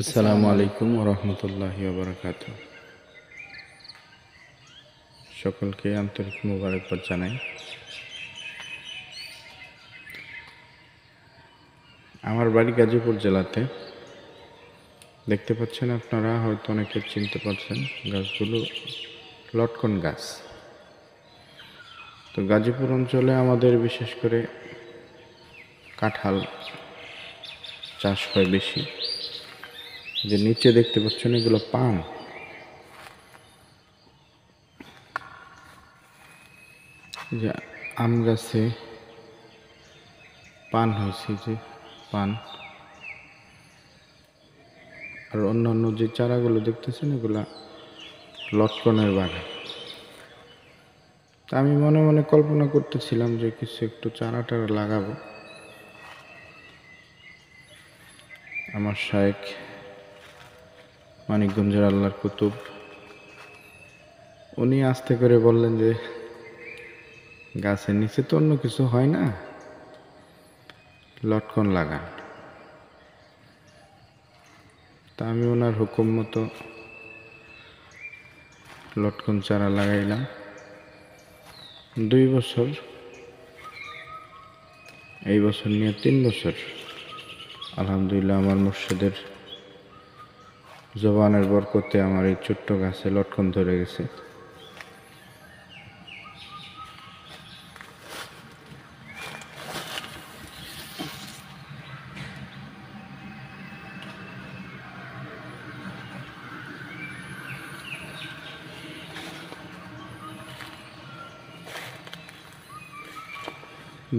আসসালামু আলাইকুম ওয়া রাহমাতুল্লাহি ওয়া বারাকাতুহু। সকলকে আন্তরিক মোবারকবাদ জানাই। আমার বাড়ি গাজীপুর জেলাতে। দেখতে পাচ্ছেন আপনারা, হয়তো অনেকে চিনতে পারছেন, গাছগুলো লটকন গাছ। তো গাজীপুর অঞ্চলে আমাদের বিশেষ করে কাঁঠাল চাষ হয় বেশি। যে নিচে দেখতে পাচ্ছেন এগুলো পান। যে আম গাছে পান হয়েছে, যে পান। আর অন্যান্য যে চারাগুলো দেখতেছেন এগুলা লটকনের বাগান। তা আমি মনে মনে কল্পনা করতেছিলাম যে কিছু একটু চারা টারা লাগাবো। আমার শায়েখ মানিকগঞ্জের আল্লাহর কুতুব, উনি আস্তে করে বললেন যে গাছের নিচে তো অন্য কিছু হয় না, লটকন লাগান। তা আমি ওনার হুকুম মতো লটকন চারা লাগাইলাম। 2 বছর, এই বছর নিয়ে 3 বছর আলহামদুলিল্লাহ আমার মুর্শিদের জবানের বরকতে আমার এই ছোট্ট গাছে লটকন ধরে গেছে।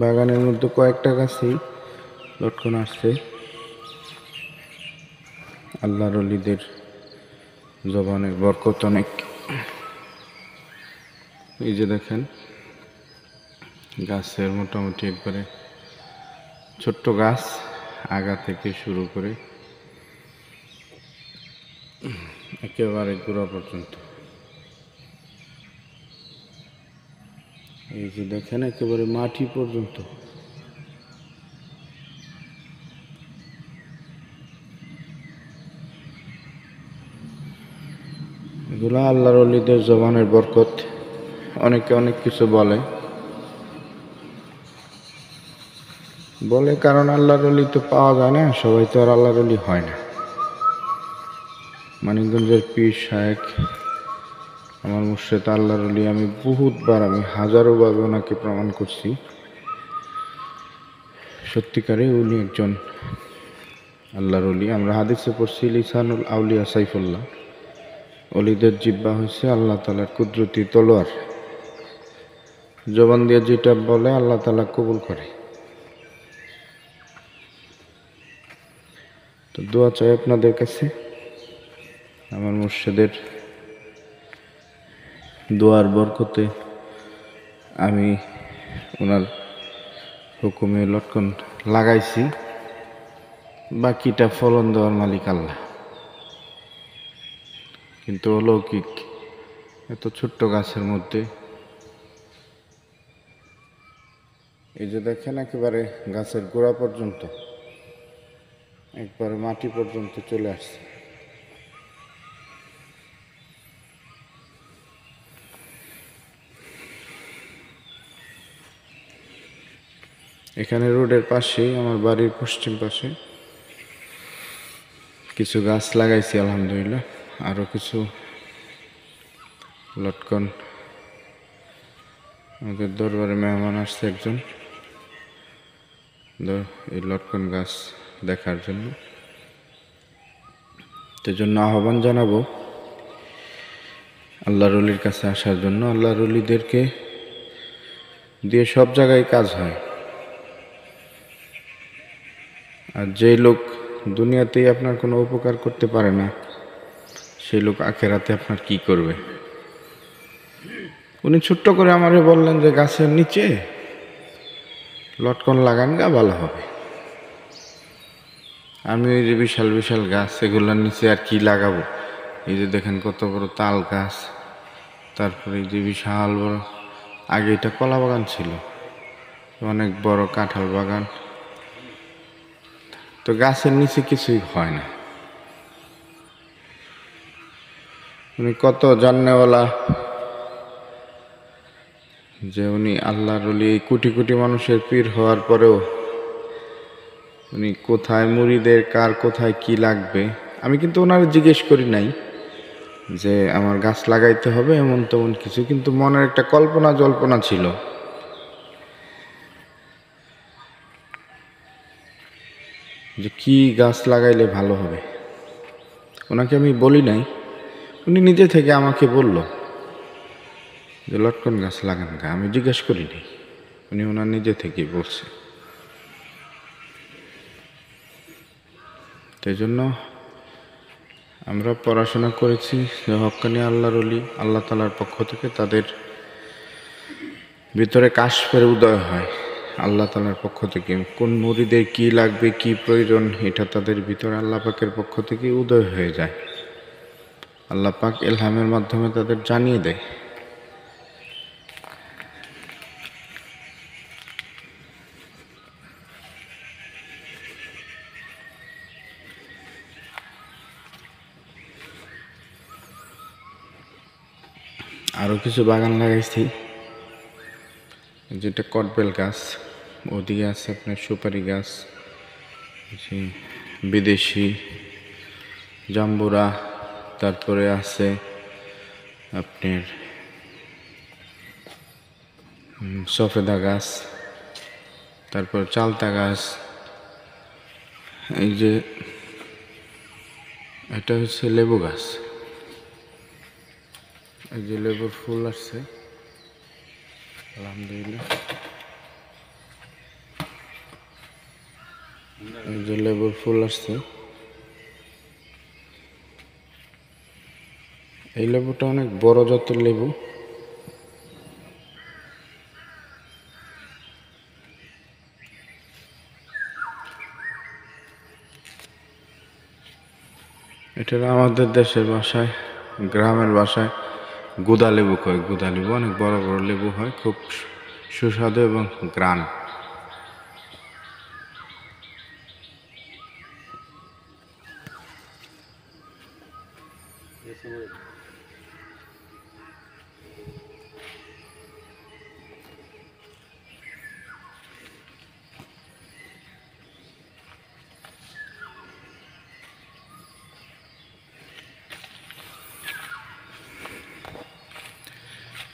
বাগানের মধ্যে কয়েকটা গাছেই লটকন আসছে। আল্লাহর ওলিদের জবানের বরকত অনেক। এই যে দেখেন গাছের মোটামুটি একবারে ছোট্ট গাছ, আগা থেকে শুরু করে একেবারে গোড়া পর্যন্ত। এই যে দেখেন একেবারে মাটি পর্যন্ত। এগুলো আল্লাহর ওলিদের জবানের বরকত। অনেকে অনেক কিছু বলে কারণ আল্লাহর ওলি তো পাওয়া যায় না, সবাই তো আর আল্লাহর ওলি হয় না। মানিকগঞ্জের পীর শায়েখ আমার মুর্শিদ আল্লাহর ওলি, আমি বহুতবার, আমি হাজারোভাবে ওনাকে প্রমাণ করছি সত্যিকারে উনি একজন আল্লাহর ওলি। আমরা হাদিসে পড়ছি লিসানুল আউলিয়া সাইফুল্লাহ, ওলিদের জিব্বা হয়েছে আল্লাহ তাআলার কুদরতি তলোয়ার। জবান দিয়ে যেটা বলে আল্লাহ তাআলা কবুল করে। তো দোয়া চাই আপনাদের কাছে, আমার মুর্শিদের দোয়ার বরকতে আমি ওনার হুকুমে লটকন লাগাইছি। বাকিটা ফলন দেওয়ার মালিক আল্লাহ। কিন্তু অলৌকিক এত ছোট্ট গাছের মধ্যে, এই যে দেখেন একেবারে গাছের গোড়া পর্যন্ত, একবারে মাটি পর্যন্ত চলে আসছে। এখানে রোডের পাশেই, আমার বাড়ির পশ্চিম পাশে কিছু গাছ লাগাইছি আলহামদুলিল্লাহ। আরও কিছু লটকন, আমাদের দরবারে মেহমান আসছে একজন, এই লটকন গাছ দেখার জন্য। সেজন্য আহ্বান জানাবো আল্লাহর ওলির কাছে আসার জন্য। আল্লাহর ওলিদেরকে দিয়ে সব জায়গায় কাজ হয়। আর যেই লোক দুনিয়াতেই আপনার কোনো উপকার করতে পারে না, সেই লোক আখেরাতে আপনার কি করবে? উনি ছোট্ট করে আমারে বললেন যে গাছের নিচে লটকন লাগান গা, ভালো হবে। আমি ওই যে বিশাল বিশাল গাছ, এগুলোর নিচে আর কি লাগাবো? এই যে দেখেন কত বড় তাল গাছ, তারপরে এই যে বিশাল বড়, আগে এটা কলা বাগান ছিল, অনেক বড় কাঁঠাল বাগান। তো গাছের নিচে কিছুই হয় না। উনি কত জাননেওয়ালা, যে উনি আল্লাহর ওলি, কোটি কোটি মানুষের পীর হওয়ার পরেও উনি কোথায় মুরিদের কার কোথায় কি লাগবে। আমি কিন্তু ওনার জিজ্ঞেস করি নাই যে আমার গাছ লাগাইতে হবে এমন তেমন কিছু, কিন্তু মনের একটা কল্পনা জল্পনা ছিল যে কি গাছ লাগাইলে ভালো হবে। ওনাকে আমি বলি নাই, উনি নিজে থেকে আমাকে বলল যে লটকন গাছ লাগান গা। আমি জিজ্ঞেস করিনি, উনি ওনার নিজে থেকেই বলছে। সেই জন্য আমরা পড়াশোনা করেছি যে হক্কানি আল্লাহর ওলি আল্লাহ তাআলার পক্ষ থেকে তাদের ভিতরে কাশফের উদয় হয় আল্লাহ তাআলার পক্ষ থেকে। কোন মুরিদের কি লাগবে কি প্রয়োজন এটা তাদের ভিতরে আল্লাহ পাকের পক্ষ থেকে উদয় হয়ে যায়। আল্লাহ পাক ইলহামের মাধ্যমে তাদের জানিয়ে দেয়। আরও কিছু বাগান লাগাইছি, যেটা কটবেল গাছ, ওদিকে আছে আপনার সুপারি গাছ, বিদেশি জাম্বুরা, তারপরে আছে আপনার সফেদা গাছ, তারপর চালতা গাছ। এই যে এটা হচ্ছে লেবু গাছ, এই যে লেবুর ফুল আসছে আলহামদুলিল্লাহ। এই যে লেবুর ফুল আসছে, এই লেবুটা অনেক বড় জাতের লেবু। এটা আমাদের দেশের ভাষায়, গ্রামের ভাষায় গুদা লেবু কয়। গুদা লেবু অনেক বড় বড় লেবু হয়, খুব সুস্বাদু এবং গ্রান।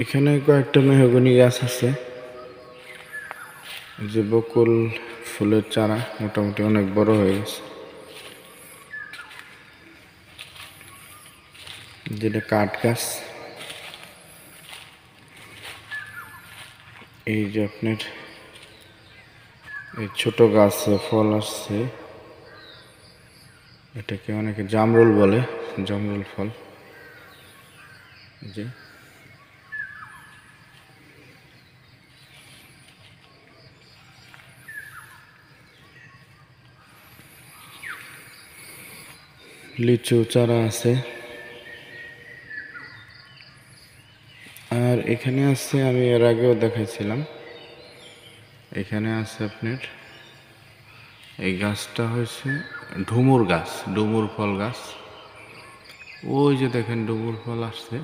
এখানে কয়েকটা মেহগনি গাছ আছে, যে বকুল ফুলের চারা মোটামুটি অনেক বড় হয়ে গেছে, যেটা কাঠ গাছ। এই যে আপনার এই ছোট গাছে ফল আসছে, এটাকে অনেকে জামরুল বলে, জামরুল ফল। যে লিচু চারা আছে। আর এখানে আছে, আমি এর আগেও দেখাইছিলাম, এখানে আছে আপনার এই গাছটা হয়েছে ডুমুর গাছ, ডুমুর ফল গাছ। ওই যে দেখেন ডুমুর ফল আসছে,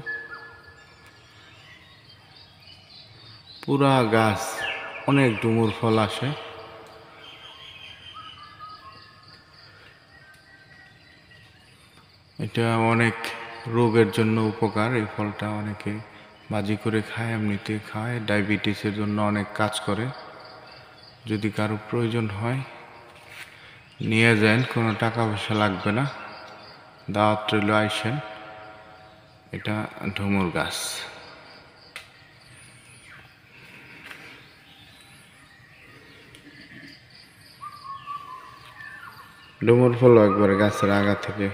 পুরা গাছ অনেক ডুমুর ফল আসে। এটা অনেক রোগের জন্য উপকার। এই ফলটা অনেকে ভাজি করে খায়, এমনিতে খায়, ডায়াবেটিসের জন্য অনেক কাজ করে। যদি কারো প্রয়োজন হয় নিয়ে যান, কোনো টাকা পয়সা লাগবে না, দাওয়াত রইল, আইসেন। এটা ডুমুর গাছ। ডুমুর ফল একবারে গাছের আগা থেকে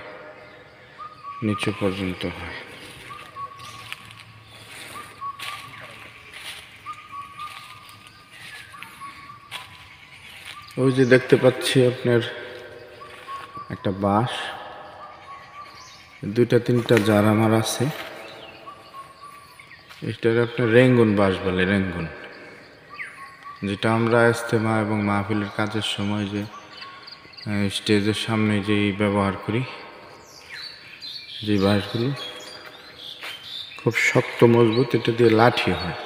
নিচু পর্যন্ত হয়। ওই যে দেখতে পাচ্ছি আপনার একটা বাঁশ, দুইটা তিনটা জার আমার আছে। এটার আপনার রেঙ্গুন বাঁশ বলে, রেঙ্গুন, যেটা আমরা ইস্তেমা এবং মাহফিলের কাজের সময় যে স্টেজের সামনে যেই ব্যবহার করি, যে বাঁশগুলো, খুব শক্ত মজবুত, এটা দিয়ে লাঠি হয়,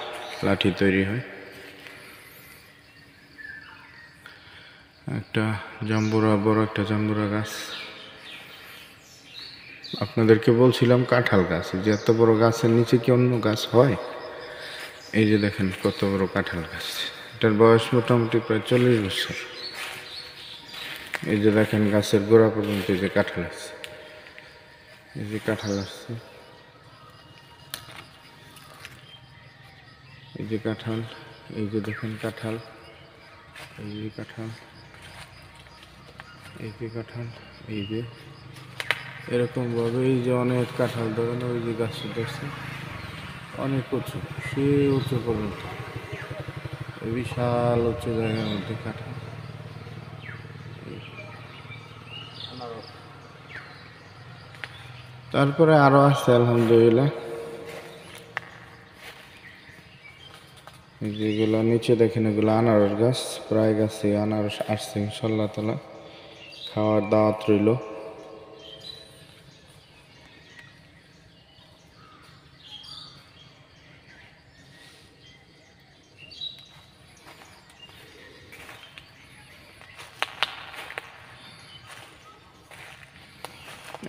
লাঠি তৈরি হয়। একটা জাম্বুরা, বড় একটা জাম্বুরা গাছ। আপনাদেরকে বলছিলাম কাঁঠাল গাছ, যে এত বড় গাছের নিচে কি অন্য গাছ হয়? এই যে দেখেন কত বড় কাঁঠাল গাছ, এটার বয়স মোটামুটি প্রায় 40 বছর। এই যে দেখেন গাছের গোড়া পর্যন্ত এই যে কাঁঠাল আছে, এই যে কাঁঠাল আসছে, এই যে কাঁঠাল, এই যে দেখেন কাঁঠাল, এই যে কাঁঠাল, এই যে কাঁঠাল, এই যে এরকম ভাবে এই যে অনেক কাঁঠাল ধরেন, ওই যে গাছটা দেখছে অনেক উঁচু, সে উঁচু পর্যন্ত, বিশাল উঁচু জায়গার মধ্যে কাঁঠাল। তারপরে আরো আছে আলহামদুলিল্লাহ, যেগুলো নিচে দেখেন এগুলো আনারস গাছ, প্রায় গাছে আনারস আসছে ইনশাল্লাহ তাআলা, খাওয়ার দাওয়াত রইল।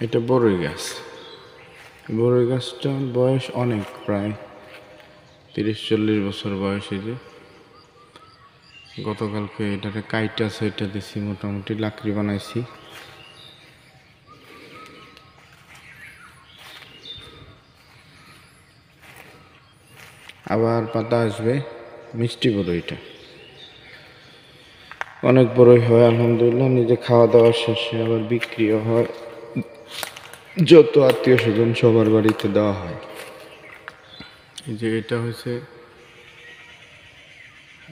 এটা বড়ই গাছ, বড়ই গাছটা বয়স অনেক, প্রায় 30-40 বছর বয়স। এই যে গতকালকে এটাকে কাইটা সেটা দিছি, মোটামুটি লাকড়ি বানাইছি। আবার পাতা আসবে, মিষ্টি বড়ইটা অনেক বড়ই হয় আলহামদুলিল্লাহ, নিজে খাওয়া দাওয়া শেষে আবার বিক্রিও হয়, যত আত্মীয় স্বজন সবার বাড়িতে দেওয়া হয়। এই যে এটা হচ্ছে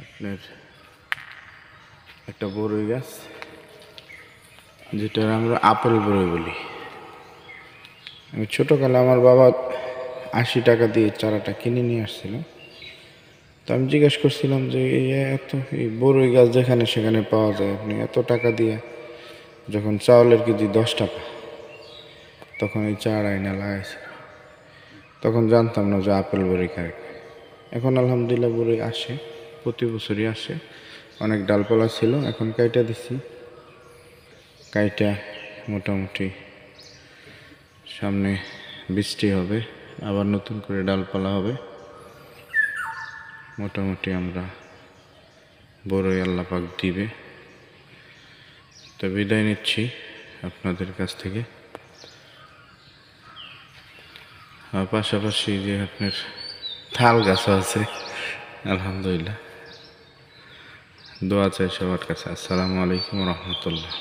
আপনার একটা বড়ই গাছ, যেটা আমরা আপেল বড়ই বলি। আমি ছোটকালে আমার বাবা 80 টাকা দিয়ে চারাটা কিনে নিয়ে আসছিল। তো আমি জিজ্ঞেস করছিলাম যে এই বড়ই গাছ যেখানে সেখানে পাওয়া যায়, আপনি এত টাকা দিয়ে, যখন চাউলের কেজি 10 টাকা, তখন এই চারা এনে লাগাইছি। তখন জানতাম না যে আপেল বড়ই খায়। এখন আলহামদুলিল্লাহ বড়ই আসে, প্রতি বছরই আসে। অনেক ডালপালা ছিল, এখন কাইটা দিছি, কাইটা মোটামুটি সামনে বৃষ্টি হবে, আবার নতুন করে ডালপালা হবে। মোটামুটি আমরা বড়ই আল্লাহ পাক দিবে। তো বিদায় নিচ্ছি আপনাদের কাছ থেকে। আর পাশাপাশি যে আপনার তাল গাছও আছে আলহামদুলিল্লাহ। দোয়া চাই সবার কাছে। আসসালামু আলাইকুম রহমতুল্লাহ।